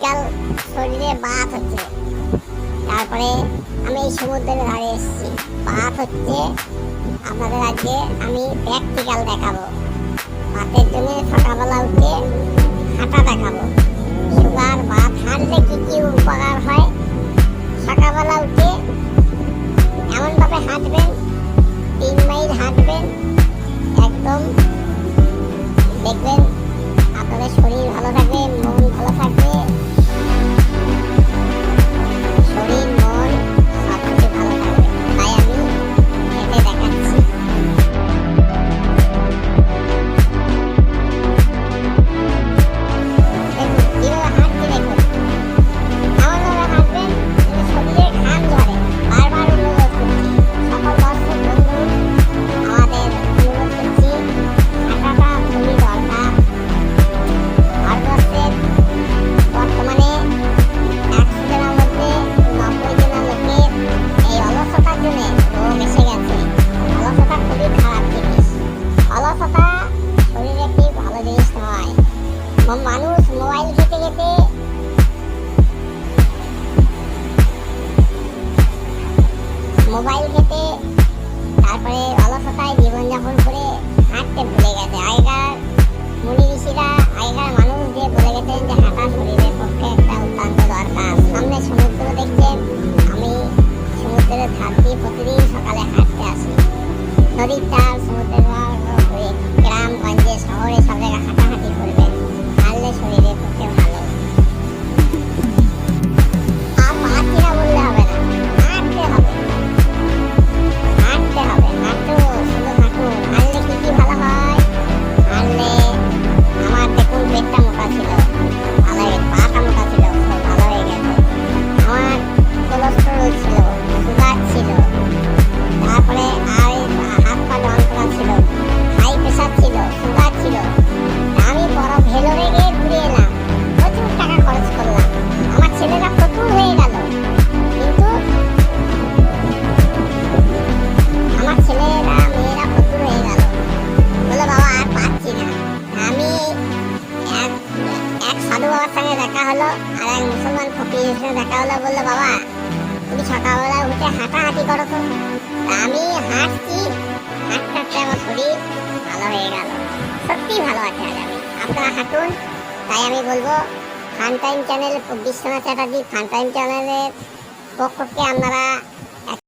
বিকাল শরীরে বাত হচ্ছে। তারপরে আমি এই সমুদ্রের ধারে এসেছি, বাত হচ্ছে। আপনাদের আজকে আমি প্র্যাকটিক্যাল দেখাবো। বাতের জন্য সকালবেলা উঠে হাঁটা দেখাবো। সুগার বাত হাঁটলে কি কি উপকার হয়। সকালবেলা উঠে এমনভাবে হাঁটবেন, 3 মাইল হাঁটবেন, একদম দেখবেন আপনাদের শরীর ভালো থাকবে, মন ভালো থাকবে। শরীর মন সব কিছু ভালো থাকবে। তাই আমি হেঁটে দেখাচ্ছি। দেখুন কীভাবে হাঁটছি, দেখুন এমনভাবে হাঁটবেন শরীরে ঘাম ঝরে। বারবার অনুরোধ করছি, সকল দর্শক বন্ধু আমাদের অনুরোধ করছি, হাঁটাটা খুবই দরকার। ভারতবর্ষের বর্তমানে 100 জনের মধ্যে 90 জনের লোকের এই অলসতার জন্য রোগ এসে গেছে। অলসতা খুবই খারাপ জিনিস। অলসতা শরীরে একটি ভালো জিনিস নয়। মানুষ মোবাইল ঘেঁটে ঘেঁটে তারপরে অলসতায় জীবনযাপন করে হাঁটতে ভুলে গেছে। আগেকার মুনি ঋষিরা, আগেকার মানুষ দিয়ে বলে গেছেন যে হাঁটা শরীরের পক্ষে একটা অত্যন্ত দরকার। সামনে সমুদ্র দেখছেন, আমি সমুদ্রের ধার দিয়ে প্রতিদিন সকালে হাঁটতে আসি। নদীর ধার, সমুদ্রের ধার হয়ে গ্রাম গঞ্জে শহরে সব জায়গায় হাঁটাহাঁটি করবেন, হাঁটলে শরীরের পক্ষে ভালো। আর পারছি না বললে হবে না, হাঁটতে হবে, হাঁটতে হবে। হাঁটুন, শুধু হাঁটুন। হাঁটলে কি কি ভালো হয়। হাঁটলে আমার দেখুন পেটটা মোটা ছিল, ভালো হয়ে গেছে। পাটা মোটা ছিল, সব ভালো হয়ে গেছে। আমার কোলেস্টেরল ছিল, সুগার ছিল, তারপরে আর হাত পা যন্ত্রণা ছিল, হাই প্রেশার ছিল, সুগার ছিল। আমি বড় ভেলোরে গিয়ে ঘুরে এলাম, প্রচুর টাকা খরচ করলাম। আমার ছেলেরা প্রচুর হয়ে গেল, কিন্তু আমার ছেলেরা মেয়েরা প্রচুর হয়ে গেল। বলে বাবা আর পাচ্ছি না। আমি এক সাধু বাবার সঙ্গে দেখা হলো, আর এক মুসলমান ফকিরের সঙ্গে দেখা হলো। বললো বাবা তুমি সকালবেলা উঠে হাঁটাহাঁটি করো তো। আমি হাঁটছি, হাঁটতে হাঁটতে আমার শরীর ভালো হয়ে গেল। সত্যি ভালো আছে আজ আমি। আপনারা হাঁটুন। তাই আমি বলবো fun time channel, Biswanath Chatterjee fun time চ্যানেলের পক্ষকে আপনারা